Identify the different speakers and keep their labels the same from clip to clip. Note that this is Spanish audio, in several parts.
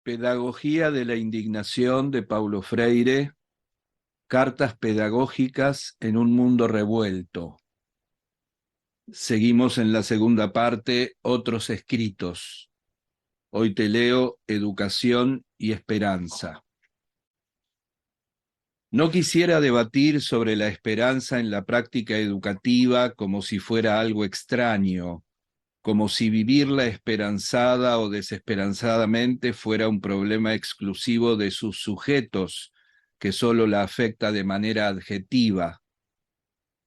Speaker 1: Pedagogía de la indignación de Paulo Freire, cartas pedagógicas en un mundo revuelto. Seguimos en la segunda parte, otros escritos. Hoy te leo Educación y Esperanza. No quisiera debatir sobre la esperanza en la práctica educativa como si fuera algo extraño, como si vivirla esperanzada o desesperanzadamente fuera un problema exclusivo de sus sujetos, que solo la afecta de manera adjetiva.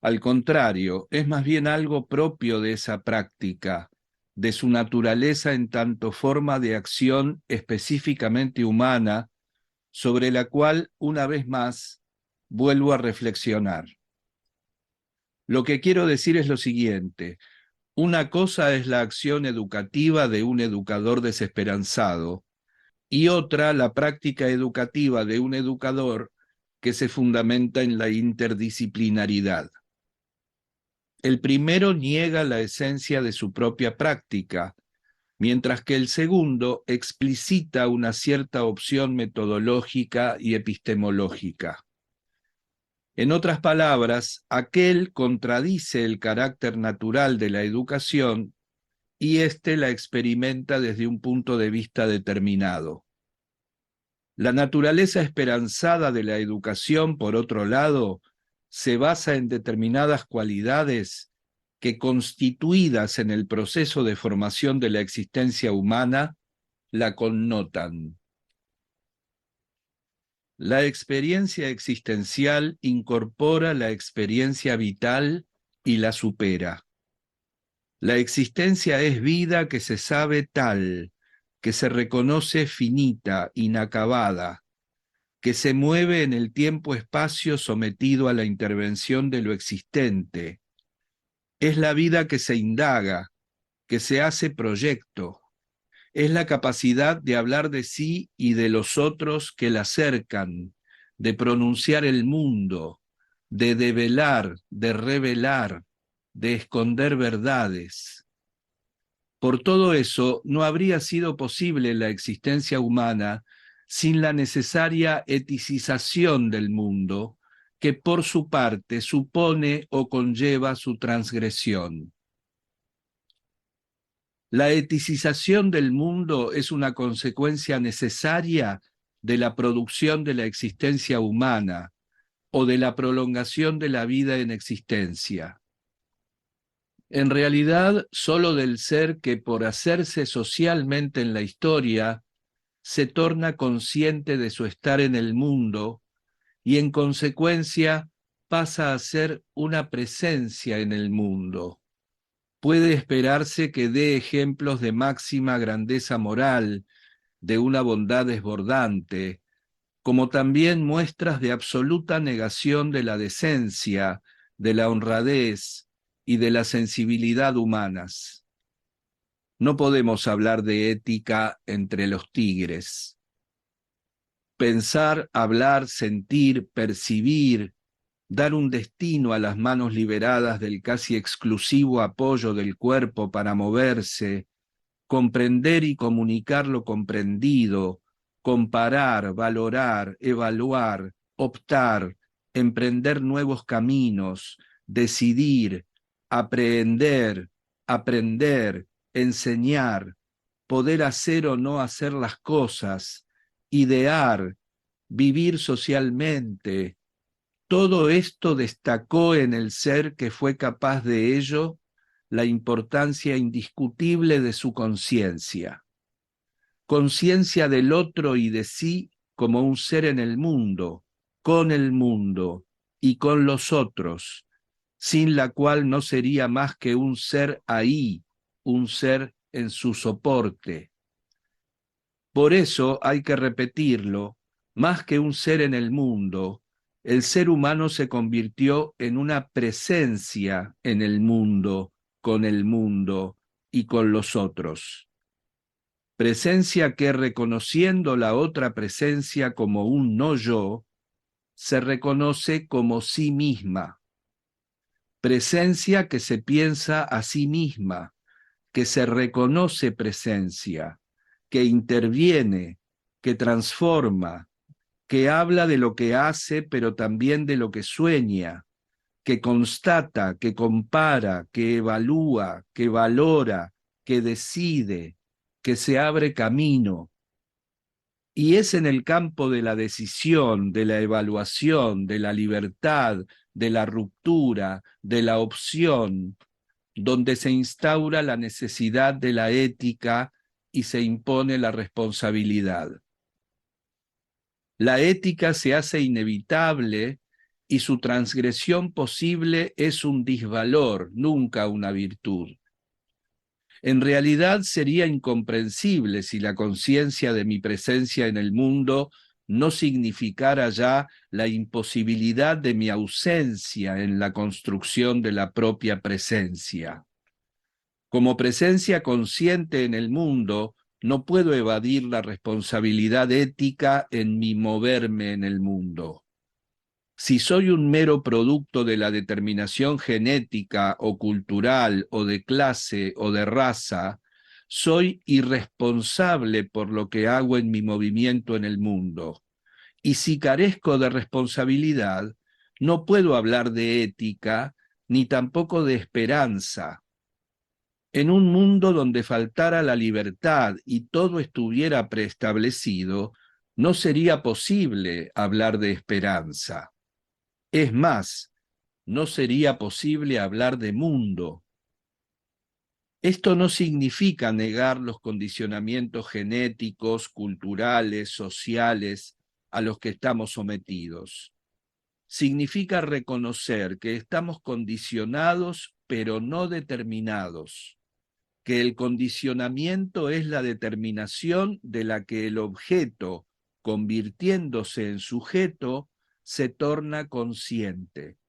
Speaker 1: Al contrario, es más bien algo propio de esa práctica, de su naturaleza en tanto forma de acción específicamente humana, sobre la cual, una vez más, vuelvo a reflexionar. Lo que quiero decir es lo siguiente: una cosa es la acción educativa de un educador desesperanzado y otra la práctica educativa de un educador que se fundamenta en la interdisciplinaridad. El primero niega la esencia de su propia práctica, mientras que el segundo explicita una cierta opción metodológica y epistemológica. En otras palabras, aquel contradice el carácter natural de la educación y éste la experimenta desde un punto de vista determinado. La naturaleza esperanzada de la educación, por otro lado, se basa en determinadas cualidades que, constituidas en el proceso de formación de la existencia humana, la connotan. La experiencia existencial incorpora la experiencia vital y la supera. La existencia es vida que se sabe tal, que se reconoce finita, inacabada, que se mueve en el tiempo-espacio sometido a la intervención de lo existente. Es la vida que se indaga, que se hace proyecto. Es la capacidad de hablar de sí y de los otros que la cercan, de pronunciar el mundo, de develar, de revelar, de esconder verdades. Por todo eso, no habría sido posible la existencia humana sin la necesaria eticización del mundo, que por su parte supone o conlleva su transgresión. La eticización del mundo es una consecuencia necesaria de la producción de la existencia humana o de la prolongación de la vida en existencia. En realidad, solo del ser que, por hacerse socialmente en la historia, se torna consciente de su estar en el mundo y, en consecuencia, pasa a ser una presencia en el mundo. Puede esperarse que dé ejemplos de máxima grandeza moral, de una bondad desbordante, como también muestras de absoluta negación de la decencia, de la honradez y de la sensibilidad humanas. No podemos hablar de ética entre los tigres. Pensar, hablar, sentir, percibir, dar un destino a las manos liberadas del casi exclusivo apoyo del cuerpo para moverse, comprender y comunicar lo comprendido, comparar, valorar, evaluar, optar, emprender nuevos caminos, decidir, aprehender, aprender, enseñar, poder hacer o no hacer las cosas, idear, vivir socialmente. Todo esto destacó en el ser que fue capaz de ello la importancia indiscutible de su conciencia. Conciencia del otro y de sí como un ser en el mundo, con el mundo y con los otros, sin la cual no sería más que un ser ahí, un ser en su soporte. Por eso hay que repetirlo, más que un ser en el mundo, el ser humano se convirtió en una presencia en el mundo, con el mundo y con los otros. Presencia que, reconociendo la otra presencia como un no yo, se reconoce como sí misma. Presencia que se piensa a sí misma, que se reconoce presencia, que interviene, que transforma, que habla de lo que hace, pero también de lo que sueña, que constata, que compara, que evalúa, que valora, que decide, que se abre camino. Y es en el campo de la decisión, de la evaluación, de la libertad, de la ruptura, de la opción, donde se instaura la necesidad de la ética y se impone la responsabilidad. La ética se hace inevitable y su transgresión posible es un disvalor, nunca una virtud. En realidad sería incomprensible si la conciencia de mi presencia en el mundo no significara ya la imposibilidad de mi ausencia en la construcción de la propia presencia. Como presencia consciente en el mundo, no puedo evadir la responsabilidad ética en mi moverme en el mundo. Si soy un mero producto de la determinación genética o cultural o de clase o de raza, soy irresponsable por lo que hago en mi movimiento en el mundo. Y si carezco de responsabilidad, no puedo hablar de ética ni tampoco de esperanza. En un mundo donde faltara la libertad y todo estuviera preestablecido, no sería posible hablar de esperanza. Es más, no sería posible hablar de mundo. Esto no significa negar los condicionamientos genéticos, culturales, sociales a los que estamos sometidos. Significa reconocer que estamos condicionados, pero no determinados, que el condicionamiento es la determinación de la que el objeto, convirtiéndose en sujeto, se torna consciente.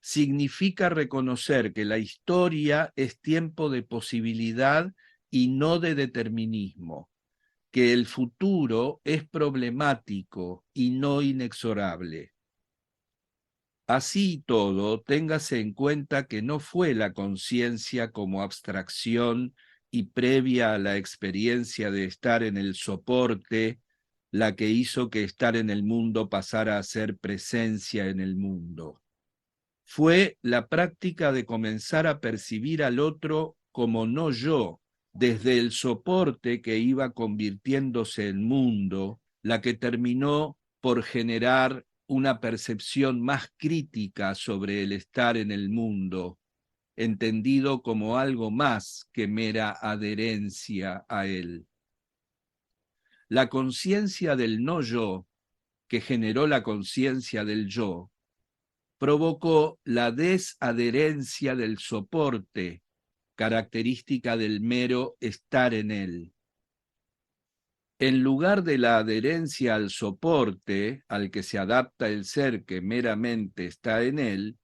Speaker 1: Significa reconocer que la historia es tiempo de posibilidad y no de determinismo, que el futuro es problemático y no inexorable. Así y todo, téngase en cuenta que no fue la conciencia como abstracción y previa a la experiencia de estar en el soporte la que hizo que estar en el mundo pasara a ser presencia en el mundo. Fue la práctica de comenzar a percibir al otro como no yo, desde el soporte que iba convirtiéndose en mundo, la que terminó por generar una percepción más crítica sobre el estar en el mundo, entendido como algo más que mera adherencia a él. La conciencia del no yo, que generó la conciencia del yo, provocó la desadherencia del soporte, característica del mero estar en él. En lugar de la adherencia al soporte, al que se adapta el ser que meramente está en él,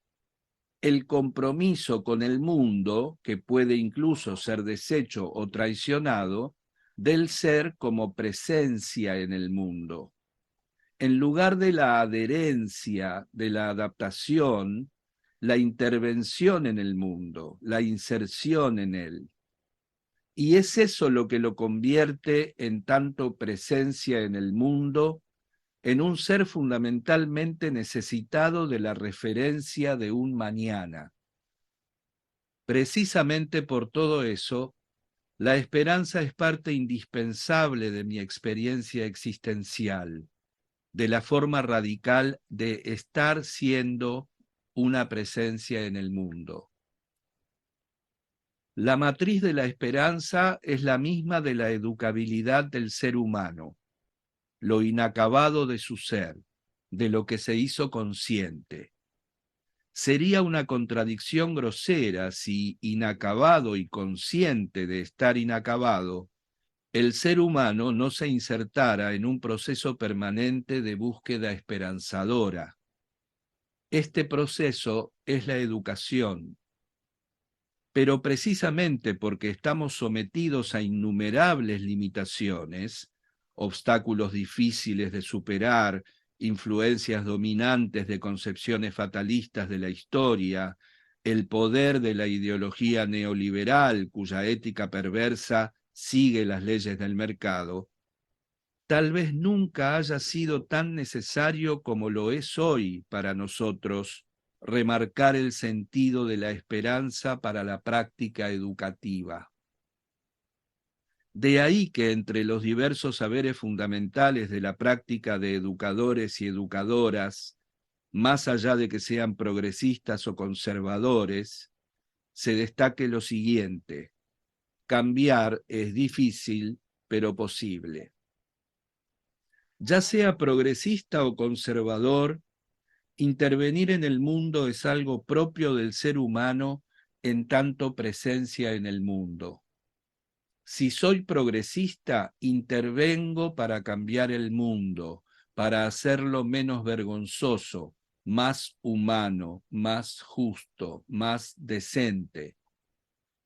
Speaker 1: el compromiso con el mundo, que puede incluso ser deshecho o traicionado, del ser como presencia en el mundo. En lugar de la adherencia, de la adaptación, la intervención en el mundo, la inserción en él. Y es eso lo que lo convierte en tanto presencia en el mundo, en un ser fundamentalmente necesitado de la referencia de un mañana. Precisamente por todo eso, la esperanza es parte indispensable de mi experiencia existencial, de la forma radical de estar siendo una presencia en el mundo. La matriz de la esperanza es la misma de la educabilidad del ser humano, lo inacabado de su ser, de lo que se hizo consciente. Sería una contradicción grosera si, inacabado y consciente de estar inacabado, el ser humano no se insertara en un proceso permanente de búsqueda esperanzadora. Este proceso es la educación. Pero precisamente porque estamos sometidos a innumerables limitaciones, obstáculos difíciles de superar, influencias dominantes de concepciones fatalistas de la historia, el poder de la ideología neoliberal cuya ética perversa sigue las leyes del mercado, tal vez nunca haya sido tan necesario como lo es hoy para nosotros remarcar el sentido de la esperanza para la práctica educativa. De ahí que entre los diversos saberes fundamentales de la práctica de educadores y educadoras, más allá de que sean progresistas o conservadores, se destaque lo siguiente: cambiar es difícil, pero posible. Ya sea progresista o conservador, intervenir en el mundo es algo propio del ser humano en tanto presencia en el mundo. Si soy progresista, intervengo para cambiar el mundo, para hacerlo menos vergonzoso, más humano, más justo, más decente.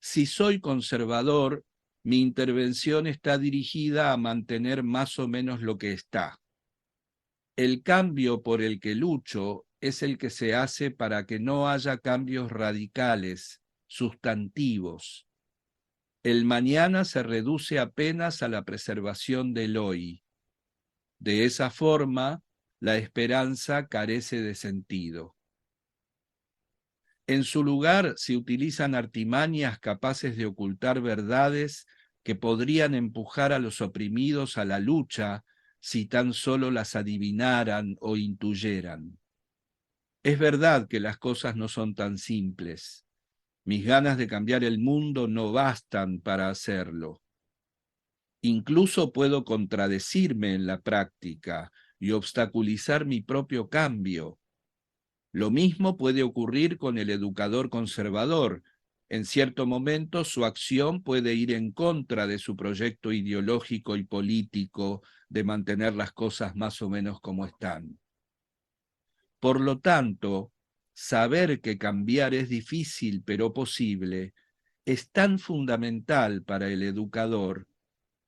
Speaker 1: Si soy conservador, mi intervención está dirigida a mantener más o menos lo que está. El cambio por el que lucho es el que se hace para que no haya cambios radicales, sustantivos. El mañana se reduce apenas a la preservación del hoy. De esa forma, la esperanza carece de sentido. En su lugar se utilizan artimañas capaces de ocultar verdades que podrían empujar a los oprimidos a la lucha si tan solo las adivinaran o intuyeran. Es verdad que las cosas no son tan simples. Mis ganas de cambiar el mundo no bastan para hacerlo. Incluso puedo contradecirme en la práctica y obstaculizar mi propio cambio. Lo mismo puede ocurrir con el educador conservador. En cierto momento su acción puede ir en contra de su proyecto ideológico y político de mantener las cosas más o menos como están. Por lo tanto, saber que cambiar es difícil pero posible es tan fundamental para el educador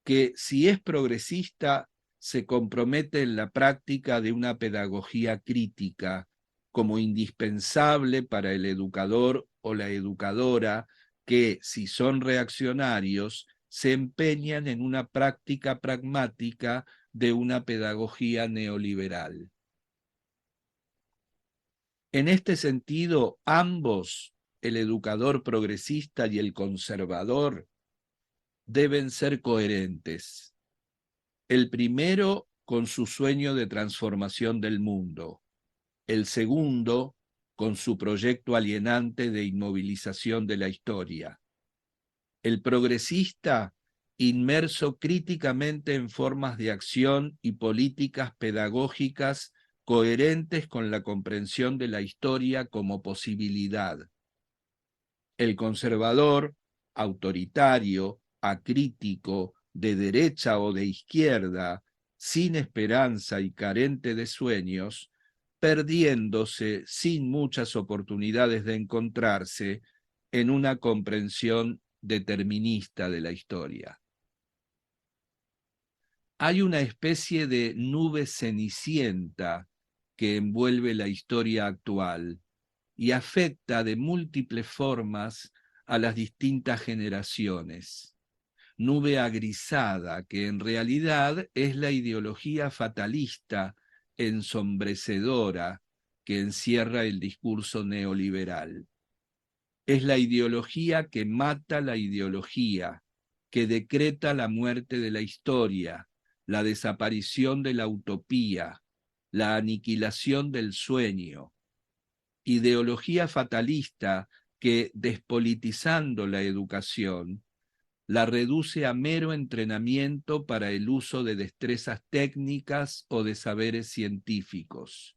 Speaker 1: que, si es progresista, se compromete en la práctica de una pedagogía crítica como indispensable para el educador o la educadora que, si son reaccionarios, se empeñan en una práctica pragmática de una pedagogía neoliberal. En este sentido, ambos, el educador progresista y el conservador, deben ser coherentes. El primero con su sueño de transformación del mundo, el segundo con su proyecto alienante de inmovilización de la historia. El progresista, inmerso críticamente en formas de acción y políticas pedagógicas coherentes con la comprensión de la historia como posibilidad. El conservador, autoritario, acrítico, de derecha o de izquierda, sin esperanza y carente de sueños, perdiéndose sin muchas oportunidades de encontrarse en una comprensión determinista de la historia. Hay una especie de nube cenicienta que envuelve la historia actual y afecta de múltiples formas a las distintas generaciones. Nube agrisada que en realidad es la ideología fatalista ensombrecedora que encierra el discurso neoliberal. Es la ideología que mata la ideología, que decreta la muerte de la historia, la desaparición de la utopía, la aniquilación del sueño. Ideología fatalista que, despolitizando la educación, la reduce a mero entrenamiento para el uso de destrezas técnicas o de saberes científicos.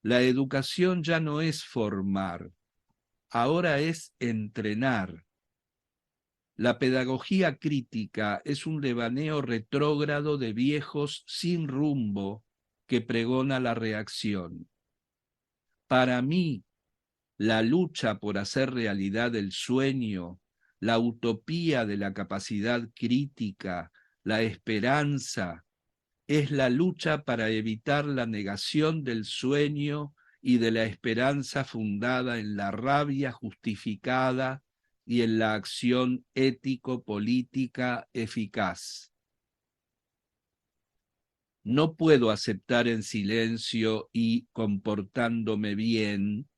Speaker 1: La educación ya no es formar, ahora es entrenar. La pedagogía crítica es un devaneo retrógrado de viejos sin rumbo que pregona la reacción. Para mí, la lucha por hacer realidad el sueño, la utopía de la capacidad crítica, la esperanza, es la lucha para evitar la negación del sueño y de la esperanza fundada en la rabia justificada y en la acción ético-política eficaz. No puedo aceptar en silencio y comportándome bien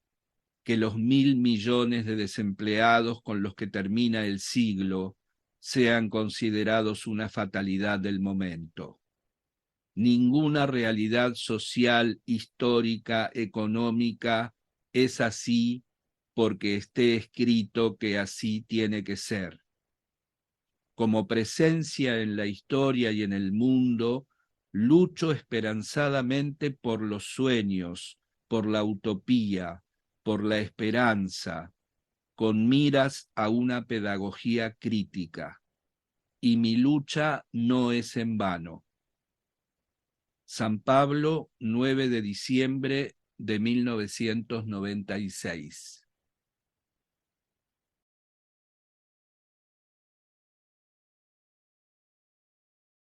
Speaker 1: que los 1.000 millones de desempleados con los que termina el siglo sean considerados una fatalidad del momento. Ninguna realidad social, histórica, económica es así porque esté escrito que así tiene que ser. Como presencia en la historia y en el mundo, lucho esperanzadamente por los sueños, por la utopía, por la esperanza, con miras a una pedagogía crítica. Y mi lucha no es en vano. San Pablo, 9 de diciembre de 1996.